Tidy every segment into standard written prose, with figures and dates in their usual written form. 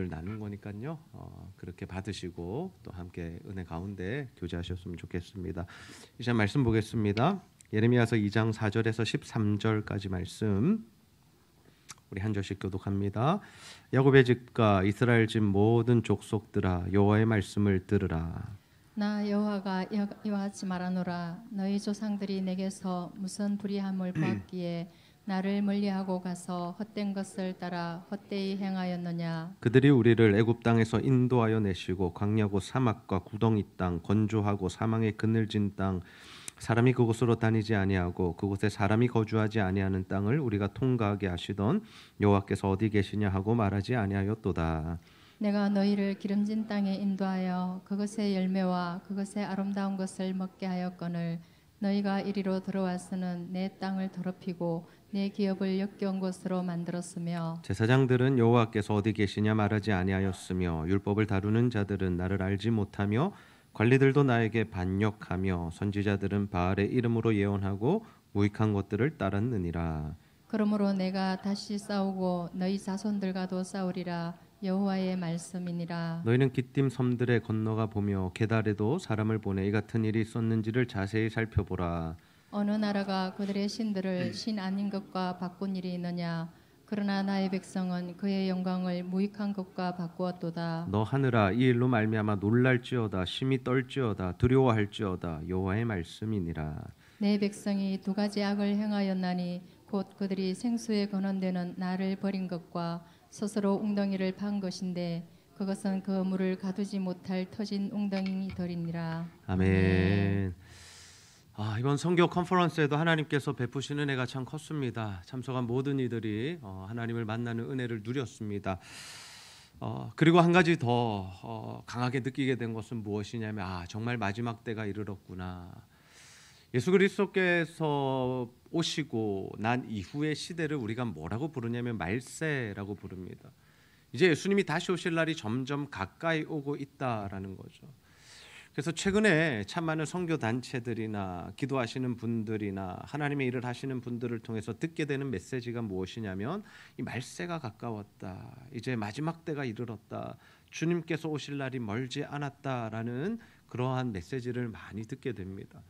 나눈 거니까요. 그렇게 받으시고 또 함께 은혜 가운데 교제하셨으면 좋겠습니다. 이제 말씀 보겠습니다. 예레미야서 2장 4절에서 13절까지 말씀 우리 한 절씩 교독합니다. 야곱의 집과 이스라엘 집 모든 족속들아 여호와의 말씀을 들으라. 나 여호와가 이와 같이 말하노라. 너희 조상들이 내게서 무슨 불의함을 보았기에 나를 멀리하고 가서 헛된 것을 따라 헛되이 행하였느냐. 그들이 우리를 애굽 땅에서 인도하여 내시고 광야고 사막과 구덩이 땅 건조하고 사망의 그늘진 땅 사람이 그곳으로 다니지 아니하고 그곳에 사람이 거주하지 아니하는 땅을 우리가 통과하게 하시던 여호와께서 어디 계시냐 하고 말하지 아니하였도다. 내가 너희를 기름진 땅에 인도하여 그것의 열매와 그것의 아름다운 것을 먹게 하였거늘 너희가 이리로 들어와서는 내 땅을 더럽히고 내 기업을 역겨운 곳으로 만들었으며 제사장들은 여호와께서 어디 계시냐 말하지 아니하였으며 율법을 다루는 자들은 나를 알지 못하며 관리들도 나에게 반역하며 선지자들은 바알의 이름으로 예언하고 무익한 것들을 따랐느니라. 그러므로 내가 다시 싸우고 너희 자손들과도 싸우리라. 여호와의 말씀이니라. 너희는 기띔 섬들에 건너가 보며 게달에도 사람을 보내 이 같은 일이 있었는지를 자세히 살펴보라. 어느 나라가 그들의 신들을 신 아닌 것과 바꾼 일이 있느냐. 그러나 나의 백성은 그의 영광을 무익한 것과 바꾸었도다. 너 하늘아 이 일로 말미암아 놀랄지어다 심히 떨지어다 두려워할지어다 여호와의 말씀이니라. 내 백성이 두 가지 악을 행하였나니 곧 그들이 생수에 거는데는 나를 버린 것과 스스로 웅덩이를 판 것인데 그것은 그 물을 가두지 못할 터진 웅덩이더리니라. 아멘. 이번 선교 컨퍼런스에도 하나님께서 베푸시는 은혜가 참 컸습니다. 참석한 모든 이들이 하나님을 만나는 은혜를 누렸습니다. 그리고 한 가지 더 강하게 느끼게 된 것은 무엇이냐면 정말 마지막 때가 이르렀구나. 예수 그리스도께서 오시고 난 이후의 시대를 우리가 뭐라고 부르냐면 말세라고 부릅니다. 이제 예수님이 다시 오실 날이 점점 가까이 오고 있다라는 거죠. 그래서 최근에 참 많은 선교 단체들이나 기도하시는 분들이나 하나님의 일을 하시는 분들을 통해서 듣게 되는 메시지가 무엇이냐면 이 말세가 가까웠다. 이제 마지막 때가 이르렀다. 주님께서 오실 날이 멀지 않았다라는 그러한 메시지를 많이 듣게 됩니다.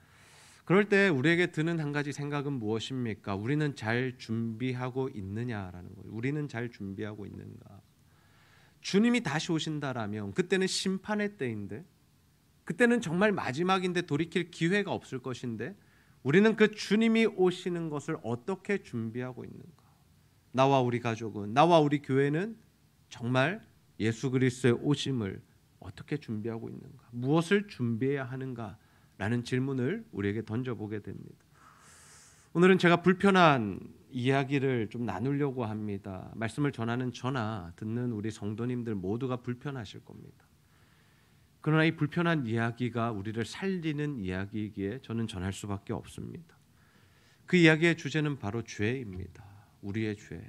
그럴 때 우리에게 드는 한 가지 생각은 무엇입니까? 우리는 잘 준비하고 있느냐라는 거예요. 우리는 잘 준비하고 있는가? 주님이 다시 오신다라면 그때는 심판의 때인데 그때는 정말 마지막인데 돌이킬 기회가 없을 것인데 우리는 그 주님이 오시는 것을 어떻게 준비하고 있는가? 나와 우리 가족은, 나와 우리 교회는 정말 예수 그리스도의 오심을 어떻게 준비하고 있는가? 무엇을 준비해야 하는가? 라는 질문을 우리에게 던져보게 됩니다. 오늘은 제가 불편한 이야기를 좀 나누려고 합니다. 말씀을 전하는 저나 듣는 우리 성도님들 모두가 불편하실 겁니다. 그러나 이 불편한 이야기가 우리를 살리는 이야기이기에 저는 전할 수밖에 없습니다. 그 이야기의 주제는 바로 죄입니다. 우리의 죄,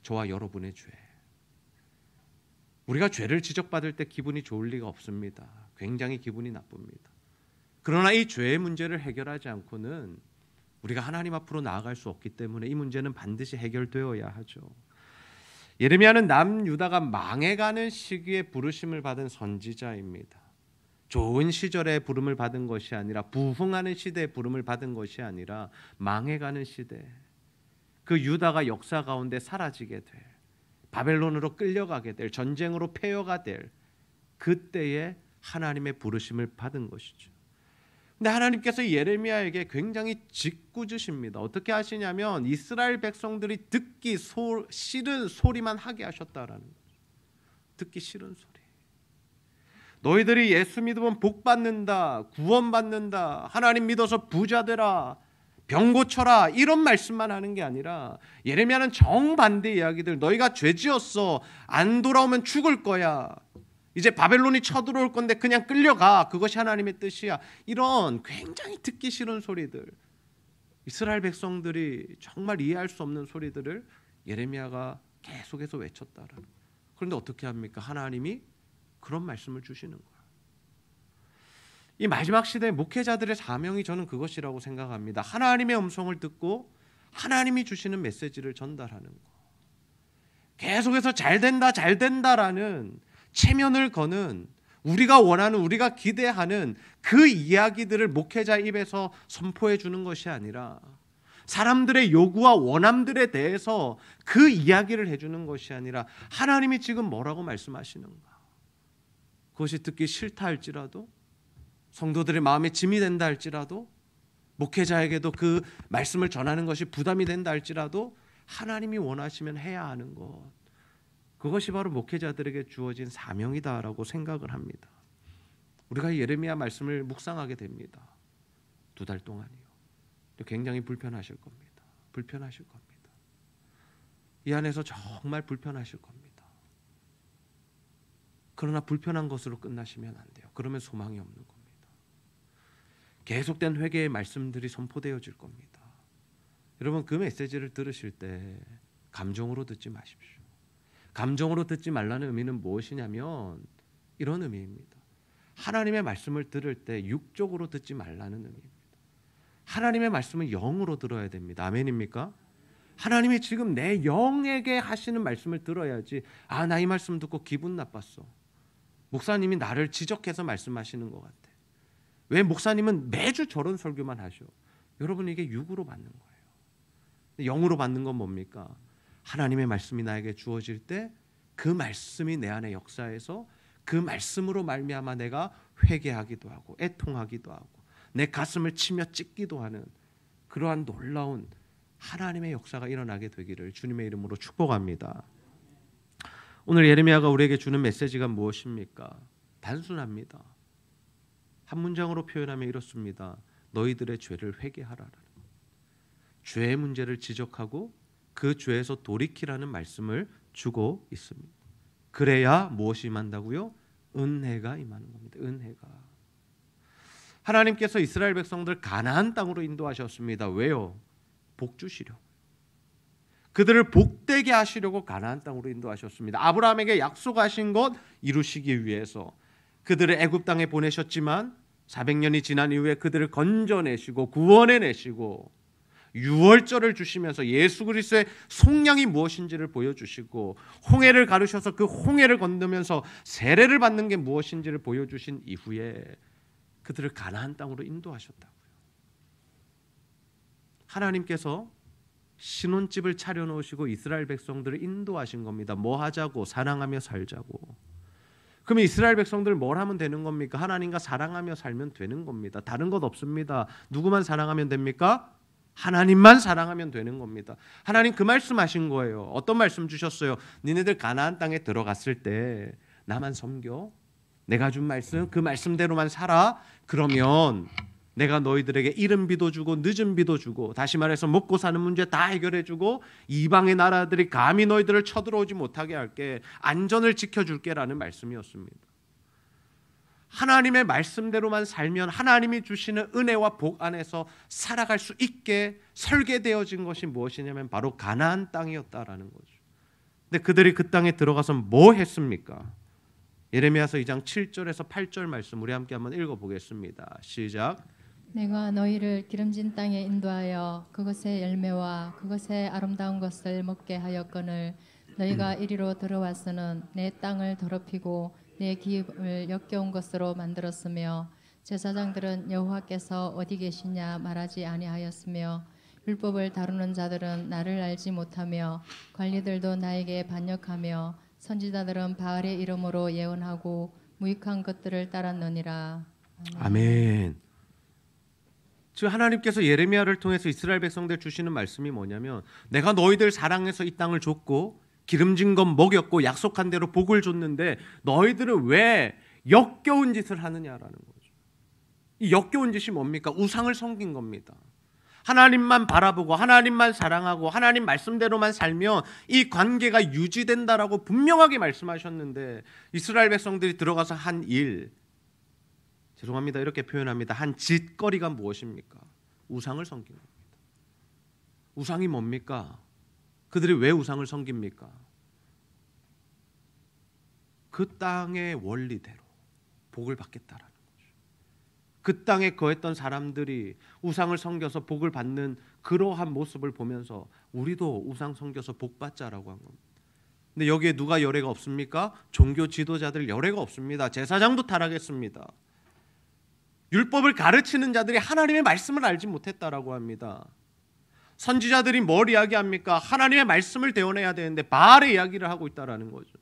저와 여러분의 죄. 우리가 죄를 지적받을 때 기분이 좋을 리가 없습니다. 굉장히 기분이 나쁩니다. 그러나 이 죄의 문제를 해결하지 않고는 우리가 하나님 앞으로 나아갈 수 없기 때문에 이 문제는 반드시 해결되어야 하죠. 예레미야는 남유다가 망해가는 시기에 부르심을 받은 선지자입니다. 좋은 시절에 부름을 받은 것이 아니라 부흥하는 시대에 부름을 받은 것이 아니라 망해가는 시대, 그 유다가 역사 가운데 사라지게 될, 바벨론으로 끌려가게 될, 전쟁으로 폐허가 될 그때에 하나님의 부르심을 받은 것이죠. 근데 하나님께서 예레미야에게 굉장히 짓궂으십니다. 어떻게 하시냐면 이스라엘 백성들이 듣기 싫은 소리만 하게 하셨다라는 거죠. 듣기 싫은 소리. 너희들이 예수 믿으면 복 받는다, 구원 받는다, 하나님 믿어서 부자 되라, 병 고쳐라, 이런 말씀만 하는 게 아니라 예레미야는 정반대 이야기들. 너희가 죄지었어, 안 돌아오면 죽을 거야, 이제 바벨론이 쳐들어올 건데 그냥 끌려가, 그것이 하나님의 뜻이야, 이런 굉장히 듣기 싫은 소리들, 이스라엘 백성들이 정말 이해할 수 없는 소리들을 예레미야가 계속해서 외쳤다라는. 그런데 어떻게 합니까? 하나님이 그런 말씀을 주시는 거예요. 이 마지막 시대의 목회자들의 사명이 저는 그것이라고 생각합니다. 하나님의 음성을 듣고 하나님이 주시는 메시지를 전달하는 거. 계속해서 잘 된다 잘 된다라는 체면을 거는 우리가 원하는 우리가 기대하는 그 이야기들을 목회자 입에서 선포해 주는 것이 아니라 사람들의 요구와 원함들에 대해서 그 이야기를 해주는 것이 아니라 하나님이 지금 뭐라고 말씀하시는가, 그것이 듣기 싫다 할지라도 성도들의 마음에 짐이 된다 할지라도 목회자에게도 그 말씀을 전하는 것이 부담이 된다 할지라도 하나님이 원하시면 해야 하는 것, 그것이 바로 목회자들에게 주어진 사명이다라고 생각을 합니다. 우리가 예레미야 말씀을 묵상하게 됩니다. 2달 동안이요. 굉장히 불편하실 겁니다. 불편하실 겁니다. 이 안에서 정말 불편하실 겁니다. 그러나 불편한 것으로 끝나시면 안 돼요. 그러면 소망이 없는 겁니다. 계속된 회개의 말씀들이 선포되어질 겁니다. 여러분, 그 메시지를 들으실 때 감정으로 듣지 마십시오. 감정으로 듣지 말라는 의미는 무엇이냐면 이런 의미입니다. 하나님의 말씀을 들을 때 육적으로 듣지 말라는 의미입니다. 하나님의 말씀은 영으로 들어야 됩니다. 아멘입니까? 하나님이 지금 내 영에게 하시는 말씀을 들어야지, 아, 나 이 말씀 듣고 기분 나빴어, 목사님이 나를 지적해서 말씀하시는 것 같아, 왜 목사님은 매주 저런 설교만 하셔. 여러분, 이게 육으로 받는 거예요. 영으로 받는 건 뭡니까? 하나님의 말씀이 나에게 주어질 때 그 말씀이 내 안에 역사해서 그 말씀으로 말미암아 내가 회개하기도 하고 애통하기도 하고 내 가슴을 치며 찢기도 하는 그러한 놀라운 하나님의 역사가 일어나게 되기를 주님의 이름으로 축복합니다. 오늘 예레미야가 우리에게 주는 메시지가 무엇입니까? 단순합니다. 한 문장으로 표현하면 이렇습니다. 너희들의 죄를 회개하라라는 것. 죄의 문제를 지적하고 그 죄에서 돌이키라는 말씀을 주고 있습니다. 그래야 무엇이 임한다고요? 은혜가 임하는 겁니다. 은혜가. 하나님께서 이스라엘 백성들 가나안 땅으로 인도하셨습니다. 왜요? 복 주시려고. 그들을 복되게 하시려고 가나안 땅으로 인도하셨습니다. 아브라함에게 약속하신 것 이루시기 위해서 그들을 애굽 땅에 보내셨지만 400년이 지난 이후에 그들을 건져내시고 구원해내시고 유월절을 주시면서 예수 그리스도의 속량이 무엇인지를 보여주시고 홍해를 가르셔서 그 홍해를 건너면서 세례를 받는 게 무엇인지를 보여주신 이후에 그들을 가나안 땅으로 인도하셨다고요. 하나님께서 신혼집을 차려놓으시고 이스라엘 백성들을 인도하신 겁니다. 뭐 하자고? 사랑하며 살자고. 그러면 이스라엘 백성들 뭘 하면 되는 겁니까? 하나님과 사랑하며 살면 되는 겁니다. 다른 것 없습니다. 누구만 사랑하면 됩니까? 하나님만 사랑하면 되는 겁니다. 하나님 그 말씀하신 거예요. 어떤 말씀 주셨어요? 니네들 가나안 땅에 들어갔을 때 나만 섬겨, 내가 준 말씀 그 말씀대로만 살아. 그러면 내가 너희들에게 이른 비도 주고 늦은 비도 주고, 다시 말해서 먹고 사는 문제 다 해결해 주고 이방의 나라들이 감히 너희들을 쳐들어오지 못하게 할게, 안전을 지켜줄게 라는 말씀이었습니다. 하나님의 말씀대로만 살면 하나님이 주시는 은혜와 복 안에서 살아갈 수 있게 설계되어진 것이 무엇이냐면 바로 가나안 땅이었다라는 거죠. 근데 그들이 그 땅에 들어가서 뭐 했습니까? 예레미야서 2장 7절에서 8절 말씀 우리 함께 한번 읽어보겠습니다. 시작. 내가 너희를 기름진 땅에 인도하여 그것의 열매와 그것의 아름다운 것을 먹게 하였거늘 너희가 이리로 들어와서는 내 땅을 더럽히고 내 기업을 역겨운 것으로 만들었으며 제사장들은 여호와께서 어디 계시냐 말하지 아니하였으며 율법을 다루는 자들은 나를 알지 못하며 관리들도 나에게 반역하며 선지자들은 바알의 이름으로 예언하고 무익한 것들을 따랐느니라. 아멘. 지금 하나님께서 예레미야를 통해서 이스라엘 백성들 주시는 말씀이 뭐냐면 내가 너희들 사랑해서 이 땅을 줬고 기름진 것 먹였고 약속한 대로 복을 줬는데 너희들은 왜 역겨운 짓을 하느냐라는 거죠. 이 역겨운 짓이 뭡니까? 우상을 섬긴 겁니다. 하나님만 바라보고 하나님만 사랑하고 하나님 말씀대로만 살면 이 관계가 유지된다라고 분명하게 말씀하셨는데 이스라엘 백성들이 들어가서 한 일, 죄송합니다 이렇게 표현합니다. 한 짓거리가 무엇입니까? 우상을 섬긴 겁니다. 우상이 뭡니까? 그들이 왜 우상을 섬깁니까? 그 땅의 원리대로 복을 받겠다라는 거죠. 그 땅에 거했던 사람들이 우상을 섬겨서 복을 받는 그러한 모습을 보면서 우리도 우상 섬겨서 복 받자라고 한 겁니다. 근데 여기에 누가 열애가 없습니까? 종교 지도자들 열애가 없습니다. 제사장도 타락했습니다. 율법을 가르치는 자들이 하나님의 말씀을 알지 못했다라고 합니다. 선지자들이 뭘 이야기합니까? 하나님의 말씀을 대언해야 되는데 바알의 이야기를 하고 있다라는 거죠.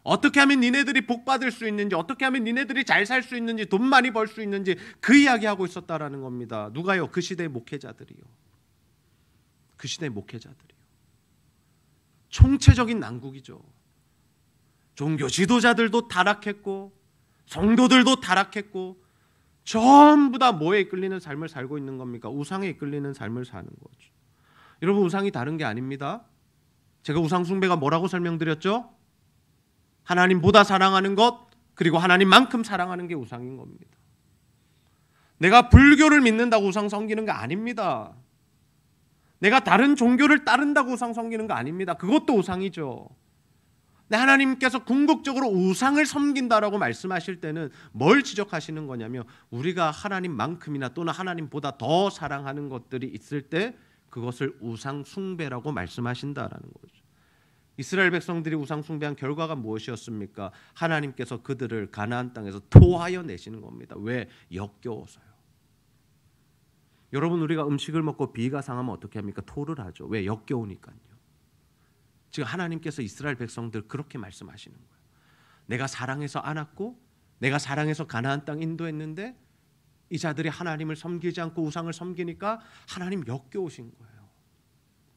어떻게 하면 니네들이 복 받을 수 있는지, 어떻게 하면 니네들이 잘 살 수 있는지, 돈 많이 벌 수 있는지 그 이야기하고 있었다라는 겁니다. 누가요? 그 시대의 목회자들이요. 그 시대의 목회자들이요. 총체적인 난국이죠. 종교 지도자들도 타락했고 성도들도 타락했고 전부 다 뭐에 이끌리는 삶을 살고 있는 겁니까? 우상에 이끌리는 삶을 사는 거죠. 여러분, 우상이 다른 게 아닙니다. 제가 우상 숭배가 뭐라고 설명드렸죠? 하나님보다 사랑하는 것, 그리고 하나님만큼 사랑하는 게 우상인 겁니다. 내가 불교를 믿는다고 우상 섬기는 거 아닙니다. 내가 다른 종교를 따른다고 우상 섬기는 거 아닙니다. 그것도 우상이죠. 근데 하나님께서 궁극적으로 우상을 섬긴다라고 말씀하실 때는 뭘 지적하시는 거냐면, 우리가 하나님만큼이나 또는 하나님보다 더 사랑하는 것들이 있을 때 그것을 우상 숭배라고 말씀하신다라는 거죠. 이스라엘 백성들이 우상 숭배한 결과가 무엇이었습니까? 하나님께서 그들을 가나안 땅에서 토하여 내시는 겁니다. 왜? 역겨워서요. 여러분, 우리가 음식을 먹고 비위가 상하면 어떻게 합니까? 토를 하죠. 왜? 역겨우니까요. 지금 하나님께서 이스라엘 백성들 그렇게 말씀하시는 거예요. 내가 사랑해서 안았고 내가 사랑해서 가나안 땅 인도했는데 이 자들이 하나님을 섬기지 않고 우상을 섬기니까 하나님 역겨우신 거예요.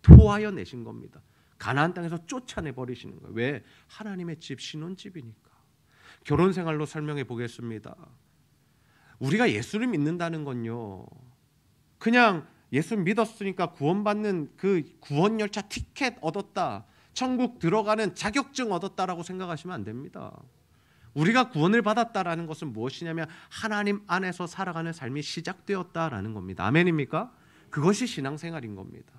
토하여 내신 겁니다. 가나안 땅에서 쫓아내 버리시는 거예요. 왜? 하나님의 집, 신혼집이니까. 결혼 생활로 설명해 보겠습니다. 우리가 예수를 믿는다는 건요, 그냥 예수 믿었으니까 구원받는 그 구원 열차 티켓 얻었다, 천국 들어가는 자격증 얻었다라고 생각하시면 안 됩니다. 우리가 구원을 받았다라는 것은 무엇이냐면 하나님 안에서 살아가는 삶이 시작되었다라는 겁니다. 아멘입니까? 그것이 신앙생활인 겁니다.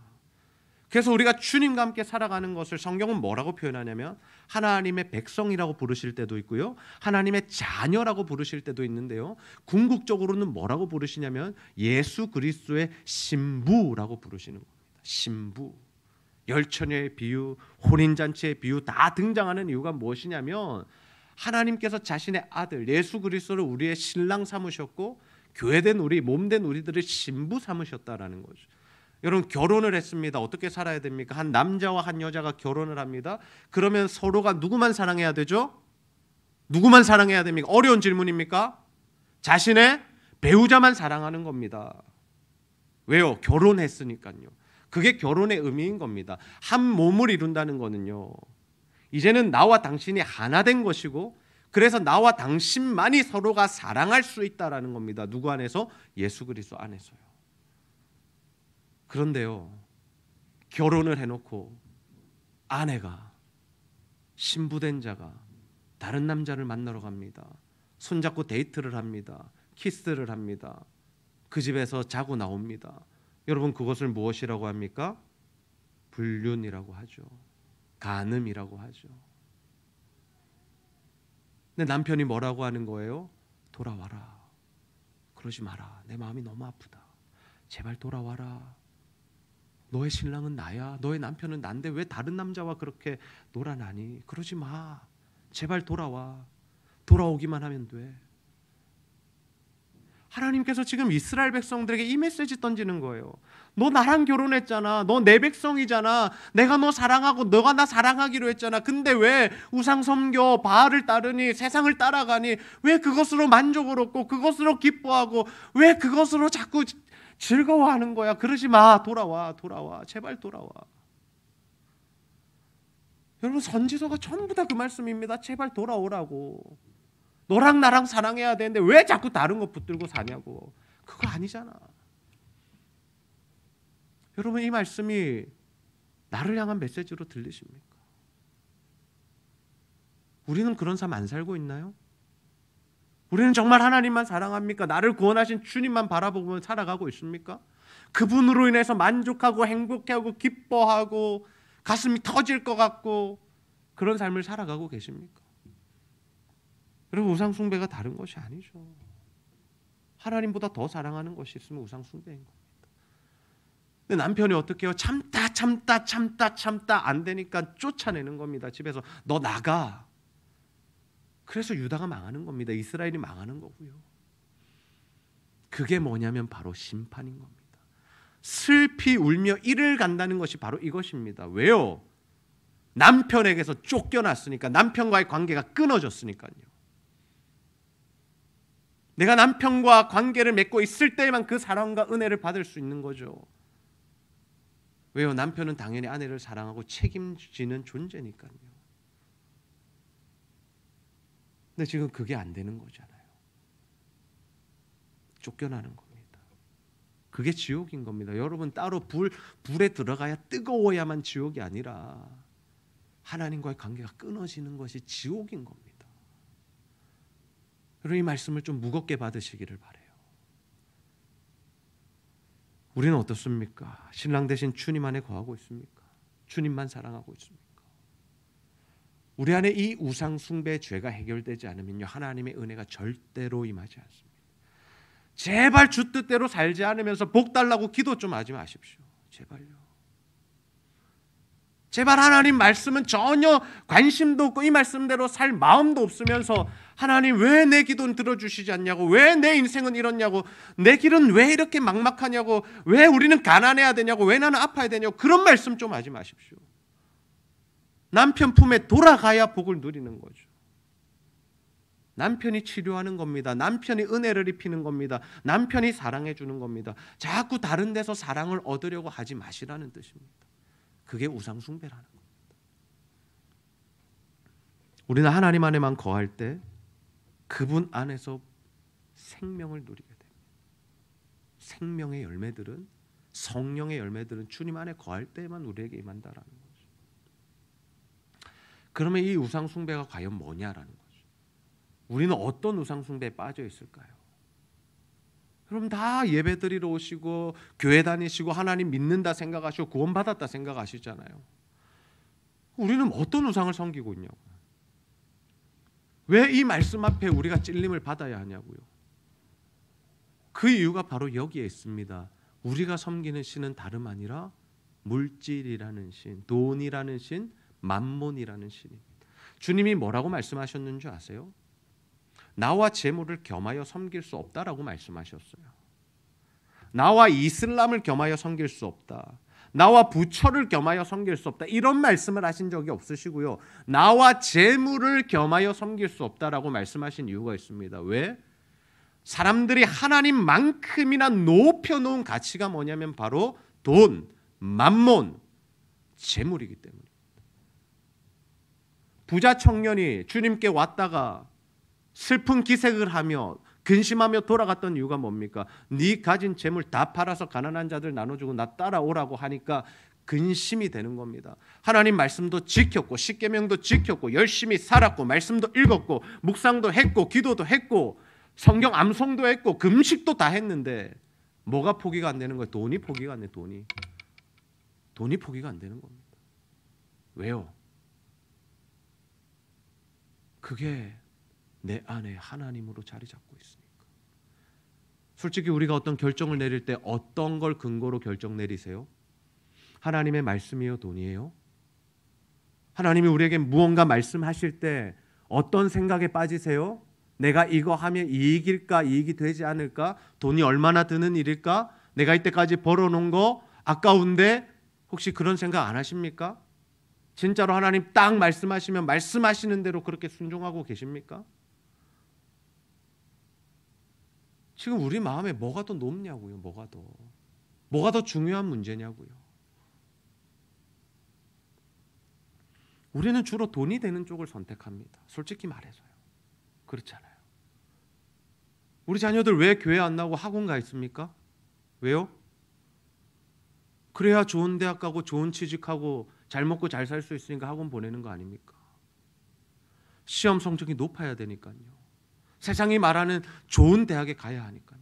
그래서 우리가 주님과 함께 살아가는 것을 성경은 뭐라고 표현하냐면 하나님의 백성이라고 부르실 때도 있고요, 하나님의 자녀라고 부르실 때도 있는데요, 궁극적으로는 뭐라고 부르시냐면 예수 그리스도의 신부라고 부르시는 겁니다. 신부. 열처녀의 비유, 혼인잔치의 비유 다 등장하는 이유가 무엇이냐면 하나님께서 자신의 아들 예수 그리스도를 우리의 신랑 삼으셨고 교회된 우리, 몸된 우리들을 신부 삼으셨다라는 거죠. 여러분, 결혼을 했습니다. 어떻게 살아야 됩니까? 한 남자와 한 여자가 결혼을 합니다. 그러면 서로가 누구만 사랑해야 되죠? 누구만 사랑해야 됩니까? 어려운 질문입니까? 자신의 배우자만 사랑하는 겁니다. 왜요? 결혼했으니까요. 그게 결혼의 의미인 겁니다. 한 몸을 이룬다는 거는요, 이제는 나와 당신이 하나 된 것이고, 그래서 나와 당신만이 서로가 사랑할 수 있다라는 겁니다. 누구 안에서? 예수 그리스도 안에서요. 그런데요, 결혼을 해놓고 아내가, 신부된 자가 다른 남자를 만나러 갑니다. 손잡고 데이트를 합니다. 키스를 합니다. 그 집에서 자고 나옵니다. 여러분, 그것을 무엇이라고 합니까? 불륜이라고 하죠. 간음이라고 하죠. 근데 남편이 뭐라고 하는 거예요? 돌아와라. 그러지 마라. 내 마음이 너무 아프다. 제발 돌아와라. 너의 신랑은 나야. 너의 남편은 난데 왜 다른 남자와 그렇게 놀아나니? 그러지 마. 제발 돌아와. 돌아오기만 하면 돼. 하나님께서 지금 이스라엘 백성들에게 이 메시지 던지는 거예요. 너 나랑 결혼했잖아. 너 내 백성이잖아. 내가 너 사랑하고 너가 나 사랑하기로 했잖아. 근데 왜 우상 섬겨 바알을 따르니, 세상을 따라가니? 왜 그것으로 만족을 얻고 그것으로 기뻐하고 왜 그것으로 자꾸 즐거워하는 거야? 그러지 마. 돌아와. 제발 돌아와. 여러분, 선지서가 전부 다 그 말씀입니다. 제발 돌아오라고. 너랑 나랑 사랑해야 되는데 왜 자꾸 다른 거 붙들고 사냐고. 그거 아니잖아. 여러분, 이 말씀이 나를 향한 메시지로 들리십니까? 우리는 그런 삶 안 살고 있나요? 우리는 정말 하나님만 사랑합니까? 나를 구원하신 주님만 바라보고 살아가고 있습니까? 그분으로 인해서 만족하고 행복해하고 기뻐하고 가슴이 터질 것 같고 그런 삶을 살아가고 계십니까? 여러분, 우상 숭배가 다른 것이 아니죠. 하나님보다 더 사랑하는 것이 있으면 우상 숭배인 겁니다. 근데 남편이 어떻게 해요? 참다 안 되니까 쫓아내는 겁니다. 집에서 너 나가. 그래서 유다가 망하는 겁니다. 이스라엘이 망하는 거고요. 그게 뭐냐면 바로 심판인 겁니다. 슬피 울며 이를 간다는 것이 바로 이것입니다. 왜요? 남편에게서 쫓겨났으니까, 남편과의 관계가 끊어졌으니까요. 내가 남편과 관계를 맺고 있을 때에만 그 사랑과 은혜를 받을 수 있는 거죠. 왜요? 남편은 당연히 아내를 사랑하고 책임지는 존재니까요. 근데 지금 그게 안 되는 거잖아요. 쫓겨나는 겁니다. 그게 지옥인 겁니다. 여러분, 따로 불에 들어가야 뜨거워야만 지옥이 아니라 하나님과의 관계가 끊어지는 것이 지옥인 겁니다. 여러분, 이 말씀을 좀 무겁게 받으시기를 바라요. 우리는 어떻습니까? 신랑 대신 주님 안에 거하고 있습니까? 주님만 사랑하고 있습니까? 우리 안에 이 우상 숭배의 죄가 해결되지 않으면요, 하나님의 은혜가 절대로 임하지 않습니다. 제발 주 뜻대로 살지 않으면서 복 달라고 기도 좀 하지 마십시오. 제발요. 제발 하나님 말씀은 전혀 관심도 없고 이 말씀대로 살 마음도 없으면서 하나님 왜 내 기도는 들어주시지 않냐고, 왜 내 인생은 이렇냐고, 내 길은 왜 이렇게 막막하냐고, 왜 우리는 가난해야 되냐고, 왜 나는 아파야 되냐고, 그런 말씀 좀 하지 마십시오. 남편 품에 돌아가야 복을 누리는 거죠. 남편이 치료하는 겁니다. 남편이 은혜를 입히는 겁니다. 남편이 사랑해 주는 겁니다. 자꾸 다른 데서 사랑을 얻으려고 하지 마시라는 뜻입니다. 그게 우상 숭배라는 겁니다. 우리는 하나님 안에만 거할 때 그분 안에서 생명을 누리게 됩니다. 생명의 열매들은, 성령의 열매들은 주님 안에 거할 때만 우리에게 임한다라는 거죠. 그러면 이 우상 숭배가 과연 뭐냐라는 거죠. 우리는 어떤 우상 숭배에 빠져 있을까요? 그럼 다 예배 드리러 오시고 교회 다니시고 하나님 믿는다 생각하시고 구원받았다 생각하시잖아요. 우리는 어떤 우상을 섬기고 있냐고요. 왜 이 말씀 앞에 우리가 찔림을 받아야 하냐고요. 그 이유가 바로 여기에 있습니다. 우리가 섬기는 신은 다름 아니라 물질이라는 신, 돈이라는 신, 만몬이라는 신입니다. 주님이 뭐라고 말씀하셨는 줄 아세요? 나와 재물을 겸하여 섬길 수 없다라고 말씀하셨어요. 나와 이슬람을 겸하여 섬길 수 없다. 나와 부처를 겸하여 섬길 수 없다. 이런 말씀을 하신 적이 없으시고요. 나와 재물을 겸하여 섬길 수 없다라고 말씀하신 이유가 있습니다. 왜? 사람들이 하나님만큼이나 높여놓은 가치가 뭐냐면 바로 돈, 만몬, 재물이기 때문입니다. 부자 청년이 주님께 왔다가 슬픈 기색을 하며 근심하며 돌아갔던 이유가 뭡니까? 네 가진 재물 다 팔아서 가난한 자들 나눠주고 나 따라오라고 하니까 근심이 되는 겁니다. 하나님 말씀도 지켰고 십계명도 지켰고 열심히 살았고 말씀도 읽었고 묵상도 했고 기도도 했고 성경 암송도 했고 금식도 다 했는데 뭐가 포기가 안 되는 거예요? 돈이 포기가 안 돼. 돈이 포기가 안 되는 겁니다. 왜요? 그게 내 안에 하나님으로 자리 잡고 있으니까. 솔직히 우리가 어떤 결정을 내릴 때 어떤 걸 근거로 결정 내리세요? 하나님의 말씀이에요? 돈이에요? 하나님이 우리에게 무언가 말씀하실 때 어떤 생각에 빠지세요? 내가 이거 하면 이익일까? 이익이 되지 않을까? 돈이 얼마나 드는 일일까? 내가 이때까지 벌어놓은 거 아까운데 혹시 그런 생각 안 하십니까? 진짜로 하나님 딱 말씀하시면 말씀하시는 대로 그렇게 순종하고 계십니까? 지금 우리 마음에 뭐가 더 높냐고요. 뭐가 더 중요한 문제냐고요. 우리는 주로 돈이 되는 쪽을 선택합니다. 솔직히 말해서요. 그렇잖아요. 우리 자녀들 왜 교회 안 나오고 학원 가 있습니까? 왜요? 그래야 좋은 대학 가고 좋은 취직하고 잘 먹고 잘 살 수 있으니까 학원 보내는 거 아닙니까? 시험 성적이 높아야 되니까요. 세상이 말하는 좋은 대학에 가야 하니까요.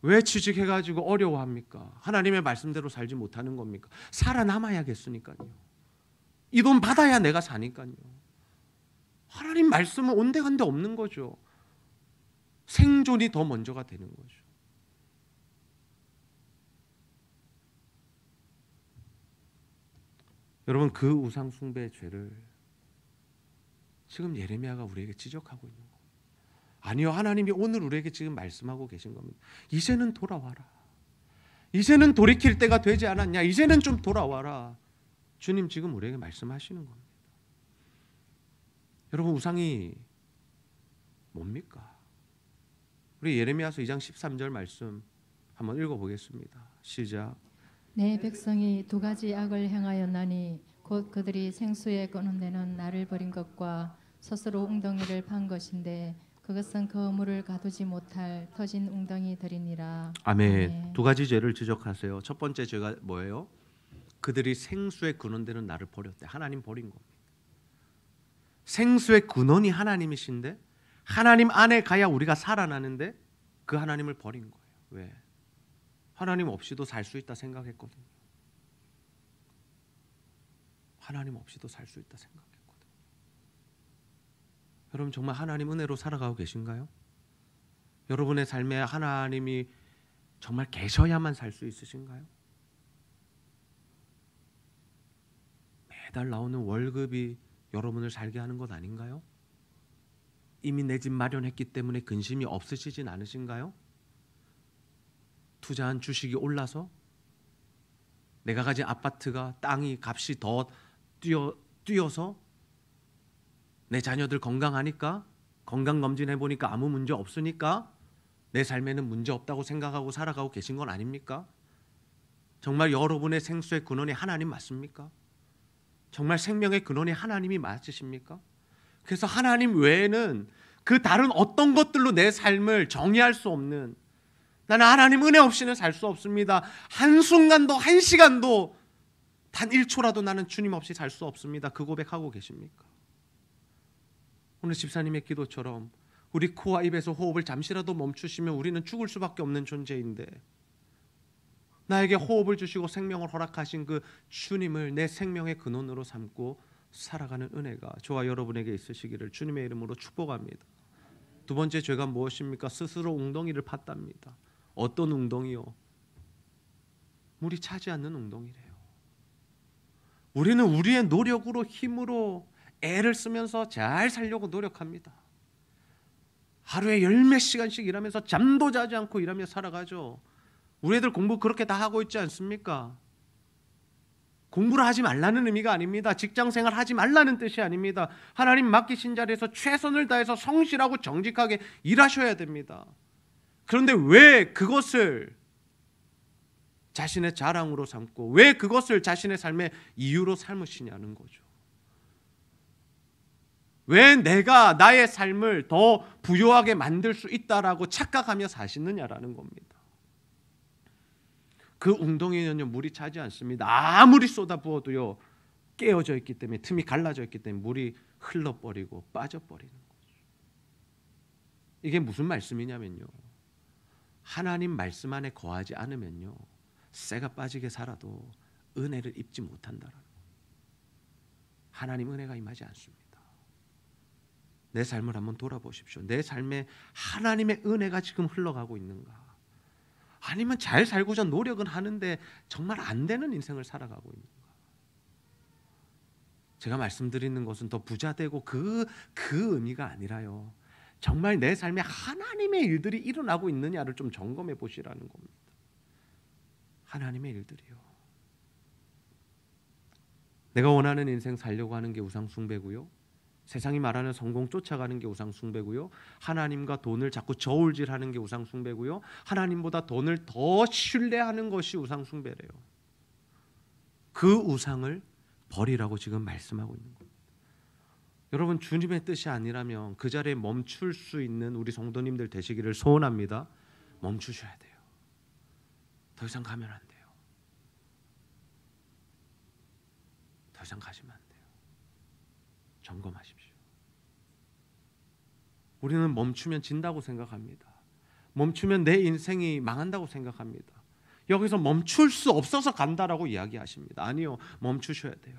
왜 취직해가지고 어려워합니까? 하나님의 말씀대로 살지 못하는 겁니까? 살아남아야겠으니까요. 이 돈 받아야 내가 사니까요. 하나님 말씀은 온데간데 없는 거죠. 생존이 더 먼저가 되는 거죠. 여러분, 그 우상 숭배의 죄를 지금 예레미야가 우리에게 지적하고 있는 거예요. 아니요, 하나님이 오늘 우리에게 지금 말씀하고 계신 겁니다. 이제는 돌아와라. 이제는 돌이킬 때가 되지 않았냐. 이제는 좀 돌아와라. 주님 지금 우리에게 말씀하시는 겁니다. 여러분, 우상이 뭡니까? 우리 예레미야서 2장 13절 말씀 한번 읽어보겠습니다. 시작. 내 백성이 두 가지 악을 행하였나니 곧 그들이 생수에 끄는 데는 나를 버린 것과 스스로 웅덩이를 판 것인데 그것은 그 물을 가두지 못할 터진 웅덩이들이니라. 아멘. 두 가지 죄를 지적하세요. 첫 번째 죄가 뭐예요? 그들이 생수의 근원되는 나를 버렸대. 하나님 버린 겁니다. 생수의 근원이 하나님이신데 하나님 안에 가야 우리가 살아나는데 그 하나님을 버린 거예요. 왜? 하나님 없이도 살 수 있다 생각했거든요. 하나님 없이도 살 수 있다 생각했거든요. 여러분, 정말 하나님 은혜로 살아가고 계신가요? 여러분의 삶에 하나님이 정말 계셔야만 살 수 있으신가요? 매달 나오는 월급이 여러분을 살게 하는 것 아닌가요? 이미 내 집 마련했기 때문에 근심이 없으시진 않으신가요? 투자한 주식이 올라서 내가 가진 아파트가 땅이 값이 더 뛰어서 내 자녀들 건강하니까, 건강검진해 보니까 아무 문제 없으니까 내 삶에는 문제 없다고 생각하고 살아가고 계신 건 아닙니까? 정말 여러분의 생수의 근원이 하나님 맞습니까? 정말 생명의 근원이 하나님이 맞으십니까? 그래서 하나님 외에는 그 다른 어떤 것들로 내 삶을 정의할 수 없는, 나는 하나님 은혜 없이는 살 수 없습니다. 한순간도, 한시간도, 단 1초라도 나는 주님 없이 살 수 없습니다. 그 고백하고 계십니까? 오늘 집사님의 기도처럼 우리 코와 입에서 호흡을 잠시라도 멈추시면 우리는 죽을 수밖에 없는 존재인데, 나에게 호흡을 주시고 생명을 허락하신 그 주님을 내 생명의 근원으로 삼고 살아가는 은혜가 저와 여러분에게 있으시기를 주님의 이름으로 축복합니다. 두 번째 죄가 무엇입니까? 스스로 웅덩이를 팠답니다. 어떤 웅덩이요? 물이 차지 않는 웅덩이래요. 우리는 우리의 노력으로, 힘으로 애를 쓰면서 잘 살려고 노력합니다. 하루에 10몇 시간씩 일하면서 잠도 자지 않고 일하며 살아가죠. 우리 애들 공부 그렇게 다 하고 있지 않습니까? 공부를 하지 말라는 의미가 아닙니다. 직장생활 하지 말라는 뜻이 아닙니다. 하나님 맡기신 자리에서 최선을 다해서 성실하고 정직하게 일하셔야 됩니다. 그런데 왜 그것을 자신의 자랑으로 삼고 왜 그것을 자신의 삶의 이유로 삼으시냐는 거죠. 왜 내가 나의 삶을 더 부유하게 만들 수 있다라고 착각하며 사시느냐라는 겁니다. 그 웅덩이는요, 물이 차지 않습니다. 아무리 쏟아부어도요, 깨어져 있기 때문에, 틈이 갈라져 있기 때문에 물이 흘러버리고 빠져버리는 거죠. 이게 무슨 말씀이냐면요, 하나님 말씀 안에 거하지 않으면요, 쇠가 빠지게 살아도 은혜를 입지 못한다라는 거예요. 하나님 은혜가 임하지 않습니다. 내 삶을 한번 돌아보십시오. 내 삶에 하나님의 은혜가 지금 흘러가고 있는가? 아니면 잘 살고자 노력은 하는데 정말 안 되는 인생을 살아가고 있는가? 제가 말씀드리는 것은 더 부자되고 그 의미가 아니라요, 정말 내 삶에 하나님의 일들이 일어나고 있느냐를 좀 점검해 보시라는 겁니다. 하나님의 일들이요. 내가 원하는 인생 살려고 하는 게 우상 숭배고요, 세상이 말하는 성공 쫓아가는 게 우상 숭배고요, 하나님과 돈을 자꾸 저울질하는 게 우상 숭배고요, 하나님보다 돈을 더 신뢰하는 것이 우상 숭배래요. 그 우상을 버리라고 지금 말씀하고 있는 겁니다. 여러분, 주님의 뜻이 아니라면 그 자리에 멈출 수 있는 우리 성도님들 되시기를 소원합니다. 멈추셔야 돼요. 더 이상 가면 안 돼요. 더 이상 가시면 안 돼요. 점검하십시오. 우리는 멈추면 진다고 생각합니다. 멈추면 내 인생이 망한다고 생각합니다. 여기서 멈출 수 없어서 간다라고 이야기하십니다. 아니요, 멈추셔야 돼요.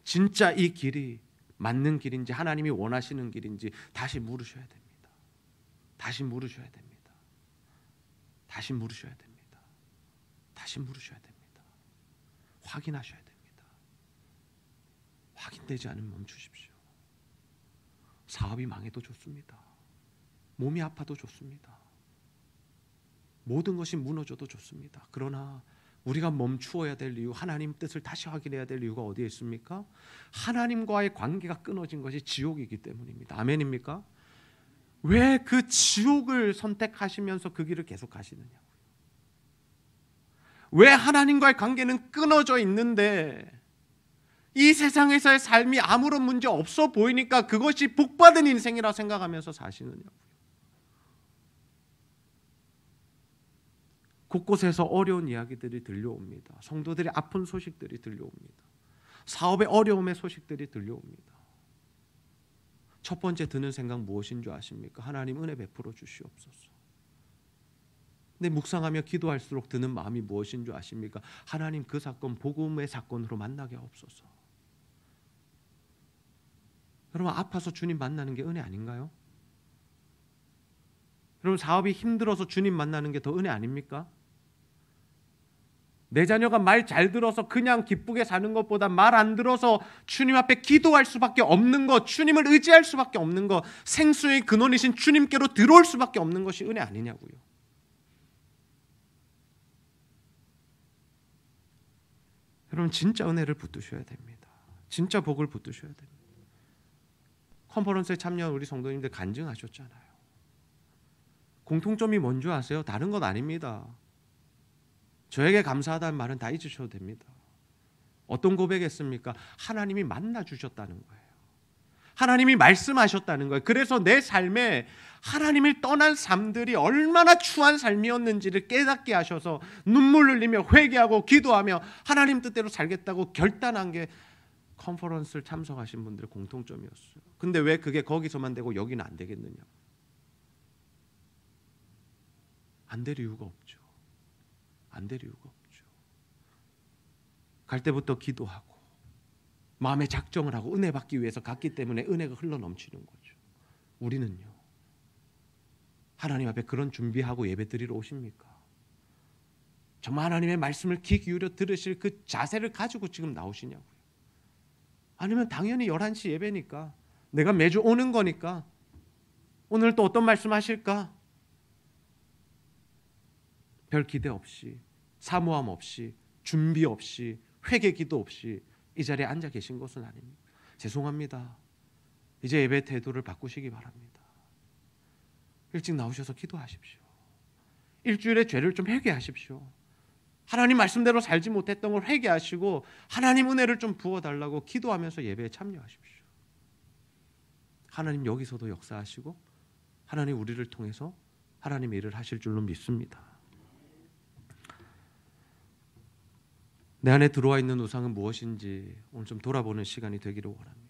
진짜 이 길이 맞는 길인지 하나님이 원하시는 길인지 다시 물으셔야 됩니다. 다시 물으셔야 됩니다. 다시 물으셔야 됩니다. 다시 물으셔야 됩니다. 확인하셔야 됩니다. 확인되지 않으면 멈추십시오. 사업이 망해도 좋습니다. 몸이 아파도 좋습니다. 모든 것이 무너져도 좋습니다. 그러나 우리가 멈추어야 될 이유, 하나님 뜻을 다시 확인해야 될 이유가 어디에 있습니까? 하나님과의 관계가 끊어진 것이 지옥이기 때문입니다. 아멘입니까? 왜 그 지옥을 선택하시면서 그 길을 계속 하시느냐고요. 왜 하나님과의 관계는 끊어져 있는데 이 세상에서의 삶이 아무런 문제 없어 보이니까 그것이 복받은 인생이라 생각하면서 사시느냐고요. 곳곳에서 어려운 이야기들이 들려옵니다. 성도들의 아픈 소식들이 들려옵니다. 사업의 어려움의 소식들이 들려옵니다. 첫 번째 드는 생각 무엇인 줄 아십니까? 하나님 은혜 베풀어 주시옵소서. 근데 묵상하며 기도할수록 드는 마음이 무엇인 줄 아십니까? 하나님 그 사건 복음의 사건으로 만나게 하옵소서. 여러분 아파서 주님 만나는 게 은혜 아닌가요? 여러분 사업이 힘들어서 주님 만나는 게 더 은혜 아닙니까? 내 자녀가 말 잘 들어서 그냥 기쁘게 사는 것보다 말 안 들어서 주님 앞에 기도할 수밖에 없는 것, 주님을 의지할 수밖에 없는 것, 생수의 근원이신 주님께로 들어올 수밖에 없는 것이 은혜 아니냐고요. 여러분 진짜 은혜를 붙드셔야 됩니다. 진짜 복을 붙드셔야 됩니다. 컨퍼런스에 참여한 우리 성도님들 간증하셨잖아요. 공통점이 뭔지 아세요? 다른 것 아닙니다. 저에게 감사하다는 말은 다 잊으셔도 됩니다. 어떤 고백했습니까? 하나님이 만나 주셨다는 거예요. 하나님이 말씀하셨다는 거예요. 그래서 내 삶에 하나님을 떠난 삶들이 얼마나 추한 삶이었는지를 깨닫게 하셔서 눈물 흘리며 회개하고 기도하며 하나님 뜻대로 살겠다고 결단한 게 컨퍼런스를 참석하신 분들의 공통점이었어요. 근데 왜 그게 거기서만 되고 여기는 안 되겠느냐? 안 될 이유가 없죠. 안 될 이유가 없죠. 갈 때부터 기도하고 마음의 작정을 하고 은혜 받기 위해서 갔기 때문에 은혜가 흘러 넘치는 거죠. 우리는요. 하나님 앞에 그런 준비하고 예배 드리러 오십니까? 정말 하나님의 말씀을 귀 기울여 들으실 그 자세를 가지고 지금 나오시냐고요. 아니면 당연히 11시 예배니까 내가 매주 오는 거니까 오늘 또 어떤 말씀 하실까? 별 기대 없이 사모함 없이 준비 없이 회개 기도 없이 이 자리에 앉아 계신 것은 아닙니다. 죄송합니다. 이제 예배 태도를 바꾸시기 바랍니다. 일찍 나오셔서 기도하십시오. 일주일의 죄를 좀 회개하십시오. 하나님 말씀대로 살지 못했던 걸 회개하시고 하나님 은혜를 좀 부어달라고 기도하면서 예배에 참여하십시오. 하나님 여기서도 역사하시고 하나님 우리를 통해서 하나님의 일을 하실 줄로 믿습니다. 내 안에 들어와 있는 우상은 무엇인지 오늘 좀 돌아보는 시간이 되기를 원합니다.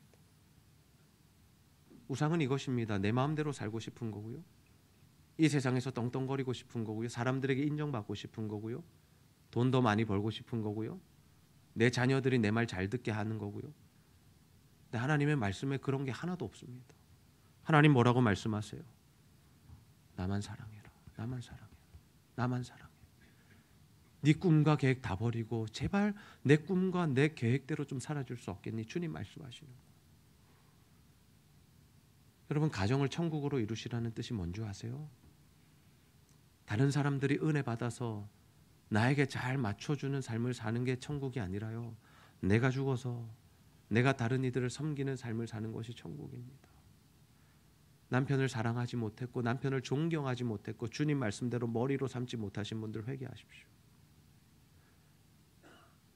우상은 이것입니다. 내 마음대로 살고 싶은 거고요. 이 세상에서 떵떵거리고 싶은 거고요. 사람들에게 인정받고 싶은 거고요. 돈 더 많이 벌고 싶은 거고요. 내 자녀들이 내 말 잘 듣게 하는 거고요. 근데 하나님의 말씀에 그런 게 하나도 없습니다. 하나님 뭐라고 말씀하세요? 나만 사랑해라. 나만 사랑해라. 나만 사랑해. 네 꿈과 계획 다 버리고 제발 내 꿈과 내 계획대로 좀 살아줄 수 없겠니? 주님 말씀하시는 거예요. 여러분 가정을 천국으로 이루시라는 뜻이 뭔지 아세요? 다른 사람들이 은혜 받아서 나에게 잘 맞춰주는 삶을 사는 게 천국이 아니라요. 내가 죽어서 내가 다른 이들을 섬기는 삶을 사는 것이 천국입니다. 남편을 사랑하지 못했고 남편을 존경하지 못했고 주님 말씀대로 머리로 삼지 못하신 분들 회개하십시오.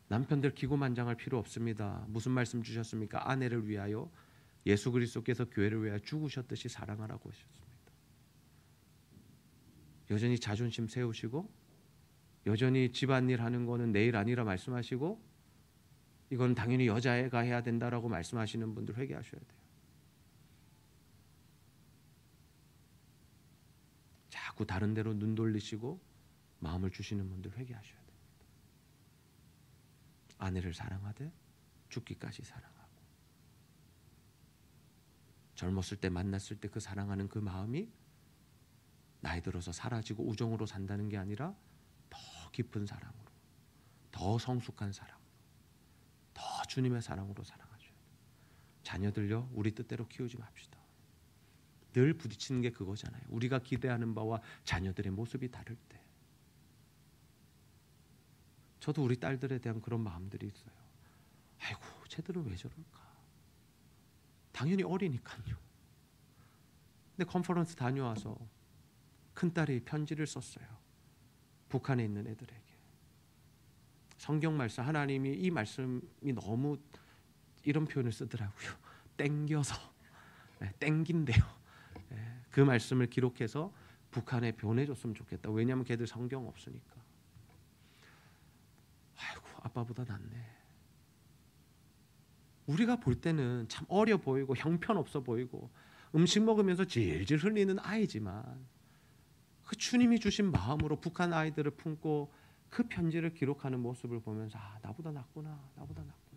남편들 기고만장할 필요 없습니다. 무슨 말씀 주셨습니까? 아내를 위하여 예수 그리스도께서 교회를 위하여 죽으셨듯이 사랑하라고 하셨습니다. 여전히 자존심 세우시고 여전히 집안일 하는 거는 내 일 아니라 말씀하시고 이건 당연히 여자애가 해야 된다라고 말씀하시는 분들 회개하셔야 돼요. 자꾸 다른 데로 눈 돌리시고 마음을 주시는 분들 회개하셔야 됩니다. 아내를 사랑하되 죽기까지 사랑하고 젊었을 때 만났을 때 그 사랑하는 그 마음이 나이 들어서 사라지고 우정으로 산다는 게 아니라 더 깊은 사랑으로 더 성숙한 사랑으로 더 주님의 사랑으로 사랑하셔야 돼요. 자녀들요, 우리 뜻대로 키우지 맙시다. 늘 부딪히는 게 그거잖아요. 우리가 기대하는 바와 자녀들의 모습이 다를 때. 저도 우리 딸들에 대한 그런 마음들이 있어요. 아이고, 쟤들은 왜 저럴까? 당연히 어리니까요. 근데 컨퍼런스 다녀와서 큰딸이 편지를 썼어요. 북한에 있는 애들에게. 성경 말씀, 하나님이 이 말씀이 너무 이런 표현을 쓰더라고요. 땡겨서, 땡긴대요. 그 말씀을 기록해서 북한에 보내줬으면 좋겠다. 왜냐하면 걔들 성경 없으니까. 아이고, 아빠보다 낫네. 우리가 볼 때는 참 어려 보이고 형편없어 보이고 음식 먹으면서 질질 흘리는 아이지만 그 주님이 주신 마음으로 북한 아이들을 품고 그 편지를 기록하는 모습을 보면서 나보다 낫구나, 나보다 낫구나.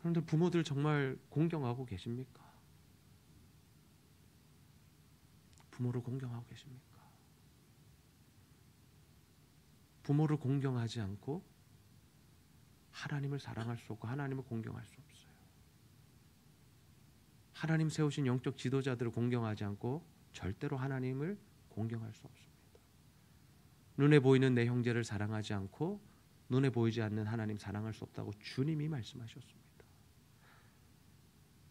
여러분들 부모들 정말 공경하고 계십니까? 부모를 공경하고 계십니까? 부모를 공경하지 않고 하나님을 사랑할 수 없고 하나님을 공경할 수 없어요. 하나님 세우신 영적 지도자들을 공경하지 않고 절대로 하나님을 공경할 수 없습니다. 눈에 보이는 내 형제를 사랑하지 않고 눈에 보이지 않는 하나님 사랑할 수 없다고 주님이 말씀하셨습니다.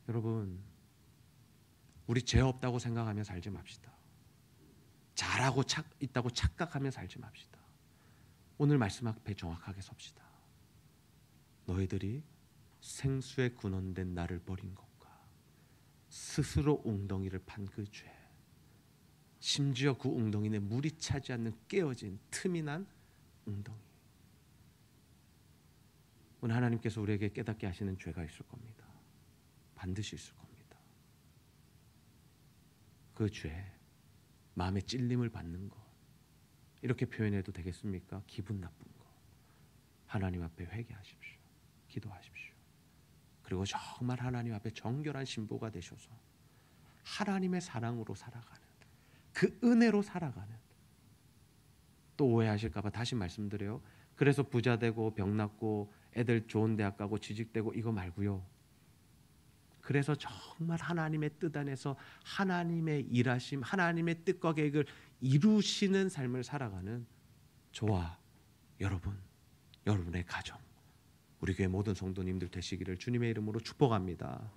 여러분, 우리 죄 없다고 생각하며 살지 맙시다. 잘하고 있다고 착각하며 살지 맙시다. 오늘 말씀 앞에 정확하게 섭시다. 너희들이 생수에 근원된 나를 버린 것과 스스로 웅덩이를 판 그 죄, 심지어 그 웅덩이는 물이 차지 않는 깨어진 틈이 난 웅덩이. 오늘 하나님께서 우리에게 깨닫게 하시는 죄가 있을 겁니다. 반드시 있을 겁니다. 그 죄, 마음의 찔림을 받는 것, 이렇게 표현해도 되겠습니까? 기분 나쁜 것. 하나님 앞에 회개하십시오. 기도하십시오. 그리고 정말 하나님 앞에 정결한 신부가 되셔서 하나님의 사랑으로 살아가는, 그 은혜로 살아가는. 또 오해하실까 봐 다시 말씀드려요. 그래서 부자 되고 병 낫고 애들 좋은 대학 가고 취직되고 이거 말고요. 그래서 정말 하나님의 뜻 안에서 하나님의 일하심, 하나님의 뜻과 계획을 이루시는 삶을 살아가는 저와 여러분, 여러분의 가정, 우리 교회 모든 성도님들 되시기를 주님의 이름으로 축복합니다.